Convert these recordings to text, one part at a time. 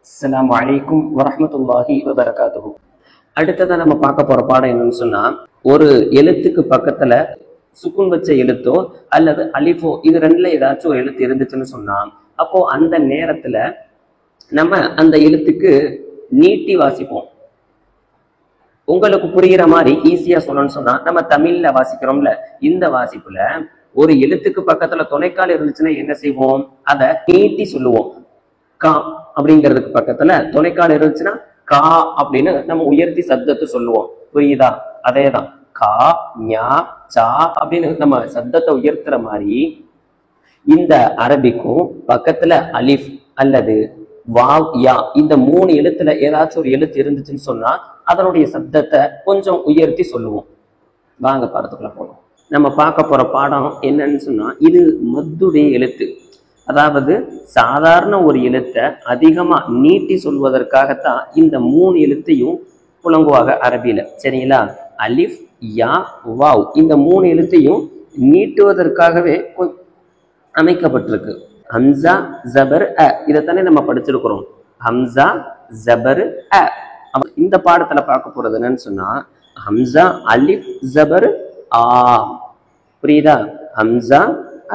அஸ்ஸலாமு அலைக்கும் வரஹ்மத்துல்லாஹி வபரகாத்துஹு. அடுத்ததான் நம்ம பார்க்க போற பாடம் என்னன்னு சொன்னா, ஒரு எழுத்துக்கு பக்கத்துல சுக்குன் வச்ச எழுத்தோ அல்லது அலிஃபோ இது ரெண்டுல ஏதாச்சும் ஒரு எழுத்து இருந்துச்சுன்னு சொன்னா, அப்போ அந்த நேரத்துல நம்ம அந்த எழுத்துக்கு நீட்டி வாசிப்போம். உங்களுக்கு புரிகிற மாதிரி ஈஸியா சொல்லணும்னு சொன்னா, நம்ம தமிழ்ல வாசிக்கிறோம்ல, இந்த வாசிப்புல ஒரு எழுத்துக்கு பக்கத்துல துணைக்கால் இருந்துச்சுன்னா என்ன செய்வோம்? அதை நீட்டி சொல்லுவோம். கா அப்படிங்கிறதுக்கு பக்கத்துல துணைக்கால் இருந்துச்சுன்னா கா அப்படின்னு நம்ம உயர்த்தி சப்தத்தை சொல்லுவோம். புரியுதா? அதேதான் கா ஞா சா அப்படின்னு நம்ம சப்தத்தை உயர்த்துற மாதிரி இந்த அரபிக்கும் பக்கத்துல அலிஃப் அல்லது வாவ் யா இந்த மூணு எழுத்துல ஏதாச்சும் ஒரு எழுத்து இருந்துச்சுன்னு சொன்னா அதனுடைய சப்தத்தை கொஞ்சம் உயர்த்தி சொல்லுவோம். வாங்க பாடத்துக்குள்ள போகணும். நம்ம பார்க்க போற பாடம் என்னன்னு சொன்னா, இது மத்துடைய எழுத்து. அதாவது சாதாரண ஒரு எழுத்தை அதிகமா நீட்டி சொல்வதற்காகத்தான் இந்த மூணு எழுத்தையும் புழங்குவாங்க அரபியில. சரிங்களா? அலிஃப் யா வாவ் இந்த மூணு எழுத்தையும் நீட்டுவதற்காகவே அமைக்கப்பட்டிருக்கு. ஹம்சா ஜபர் அ இதைத்தானே நம்ம படிச்சிருக்கிறோம். ஹம்சா ஜபர் அ. இந்த பாடத்துல பார்க்க போறது என்னன்னு சொன்னா, ஹம்சா அலிஃப் ஜபர் ஆ. புரியுதா? ஹம்சா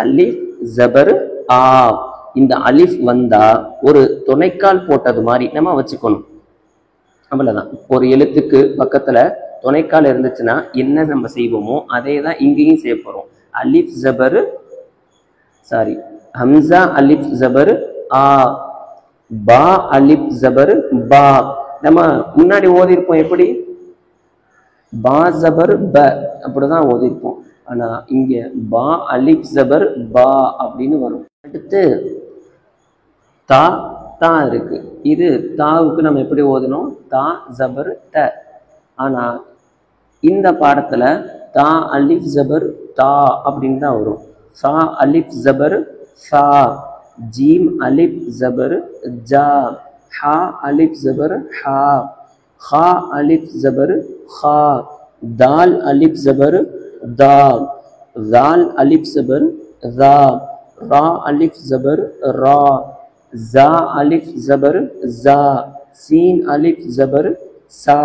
அலிஃப் ஜபர் ஆ. இந்த அலிஃப் வந்தா ஒரு துணைக்கால் போட்டது மாதிரி நம்ம வச்சுக்கணும். அவ்வளவுதான். ஒரு எழுத்துக்கு பக்கத்துல துணைக்கால் இருந்துச்சுன்னா என்ன நம்ம செய்வோமோ அதே தான் இங்கேயும் செய்ய போறோம். அலிஃப் ஜபர் ஹம்சா அலிஃப் ஜபர் ஆ, பா அலிஃப் ஜபர் பா. நம்ம முன்னாடி ஓதி இருப்போம் எப்படி? பா ஜபர் ப அப்படிதான் ஓதி இருப்போம். ஆனா இங்க பா அலிஃப் ஜபர் பா அப்படின்னு வரும். அடுத்து தா தா இருக்கு. இது தாவுக்கு நம்ம எப்படி ஓதணும்? தா ஜபர் த. ஆனா இந்த பாடத்துல தா அலிஃப் ஜபர் தா அப்படின்னு தான் வரும். சா அலிஃப் ஜபர் சா, ஜீம் அலிஃப் ஜபர் ஜா, ஹா அலிஃப் ஜபர் ஹா, ஹா அலிஃப் ஜபர் ஹா, தால் அலிஃப் ஜபர் தா, தால் அலிஃப் ஜபர் தா, ரா அலிஃப் ஜபர் ரா, ஜா அலிஃப் ஜபர் ஜா, சீன் அலிஃப் ஜபர் சா,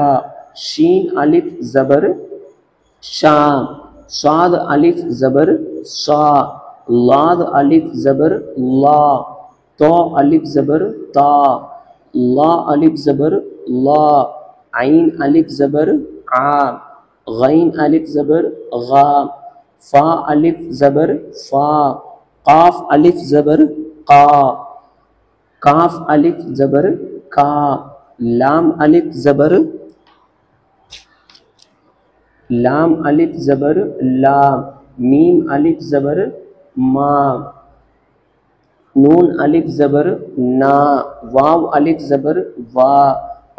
ஷீன் அலிஃப் ஜபர் ஷா, ஷாத் அலிஃப் ஜபர் ஷா, லாத் அலிஃப் ஜபர் லா, தோ அலிஃப் ஜபர் தா, லா அலிஃப் ஜபர் லா, ஐன் அலிஃப் ஜபர் ஆ, غين ألف زبر غا، فا ألف زبر فا، قاف ألف زبر قا، काफ अलिफ जबर का, लाम अलिफ जबर लाम अलिफ जबर ला, मीम अलिफ जबर मा, नून अलिफ जबर ना, वाव अलिफ जबर वा,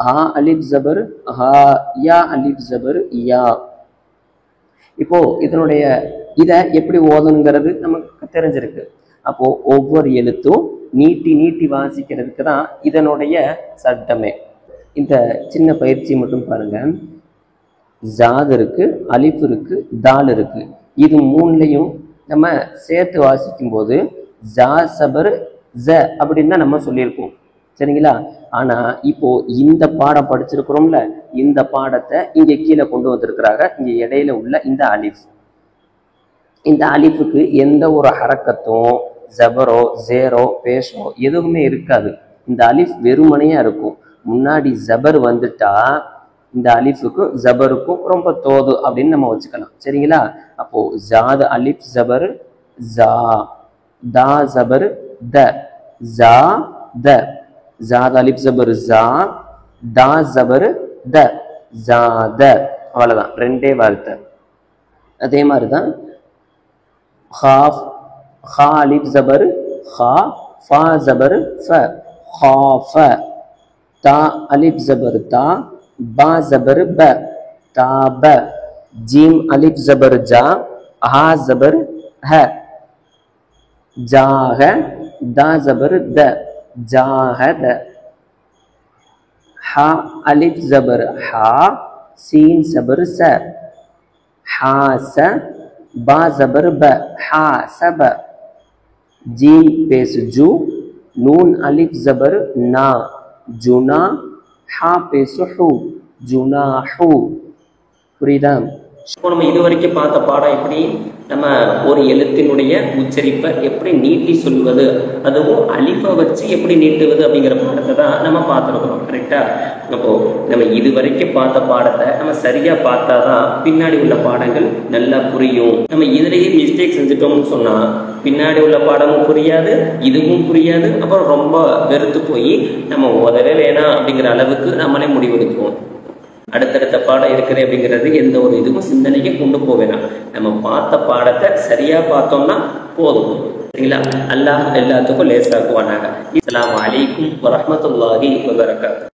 हा अलिफ जबर हा, या अलिफ जबर या. இப்போ இதனுடைய இதை எப்படி ஓதணுங்கிறது நமக்கு தெரிஞ்சிருக்கு. அப்போ ஒவ்வொரு எழுத்தும் நீட்டி நீட்டி வாசிக்கிறதுக்கு தான் இதனுடைய சட்டமே. இந்த சின்ன பயிற்சி மட்டும் பாருங்க. ஜாத் இருக்கு, அலிஃப் இருக்கு, தால் இருக்கு. இது மூணுலையும் நம்ம சேர்த்து வாசிக்கும் போது ஜா சபர் ஜ அப்படின்னு தான் நம்ம சொல்லியிருக்கோம். சரிங்களா? ஆனா இப்போ இந்த பாடம் படிச்சிருக்கிறோம்ல, இந்த பாடத்தை இங்க கீழே கொண்டு வந்திருக்கிறாங்க. இங்க இடையில உள்ள இந்த அலிஃப், இந்த அலிஃபுக்கு எந்த ஒரு ஹரக்கத்தும் ஜபரோ ஜேரோ பேஷோ எதுவுமே இருக்காது. இந்த அலிஃப் வெறுமனையா இருக்கும். முன்னாடி ஜபர் வந்துட்டா இந்த அலிஃபுக்கும் ஜபருக்கும் ரொம்ப தோது அப்படின்னு நம்ம வச்சுக்கலாம். சரிங்களா? அப்போ ஜாத் அலிஃப் ஜபர் ஜா, தா ஜபர் த, ஜா த, ஜாத் அலிஃப் ஜபர் ஜா, தா ஜபர் த, ஜா த. அவ்வளவுதான், ரெண்டே வார்த்தை. அதே மாதிரிதான் ஹாஃப், ஹா அலிஃப் ஜபர் ஹா, ஃபா ஜபர் ஃப, ஹாஃப, தா அலிஃப் ஜபர் தா, பா ஜபர் ப, தாப, ஜீம் அலிஃப் ஜபர் ஜா, ஹா ஜபர் ஹ, ஜாஹ, தா ஜபர் த, ஜாஹத, ஹா அலிஃப் ஜபர் ஹா, சீன் ஜபர் ச, ஹாச, பா ஜபர் ப, ஹாசப, ஜீம் பேஸ் ஜூ, नून अलिफ जबर ना, ஜுனா, ஹா பேசு ஹூ, ஜுனாஹு. புரியுதா? இப்போ நம்ம இதுவரைக்கும் பார்த்த பாடம் எப்படி நம்ம ஒரு எழுத்தினுடைய உச்சரிப்பை எப்படி நீட்டி சொல்வது, அதுவும் அலிஃபை வச்சு எப்படி நீட்டுவது அப்படிங்கிற பாடத்தை தான் நம்ம பார்த்துருக்குறோம். கரெக்டா? அப்போ நம்ம இதுவரைக்கும் பார்த்த பாடத்தை நம்ம சரியா பார்த்தாதான் பின்னாடி உள்ள பாடங்கள் நல்லா புரியும். நம்ம இதுலேயே மிஸ்டேக் செஞ்சுட்டோம்னு சொன்னா பின்னாடி உள்ள பாடமும் புரியாது, இதுவும் புரியாது. அப்புறம் ரொம்ப வெறுத்து போய் நம்ம ஓதவே வேணாம் அப்படிங்கிற அளவுக்கு நம்மளே முடிவெடுப்போம். அடுத்தடுத்த பாடம் இருக்குது அப்படிங்கிறது எந்த ஒரு இதுவும் சிந்தனைக்கு கொண்டு போவேணாம். நம்ம பார்த்த பாடத்தை சரியா பார்த்தோம்னா போதும். சரிங்களா? அல்லாஹ் எல்லாத்துக்கும் லேசாக்குவானாக. அஸ்ஸலாமு அலைக்கும் வரஹ்மத்துல்லாஹி வபரகாத்துஹு.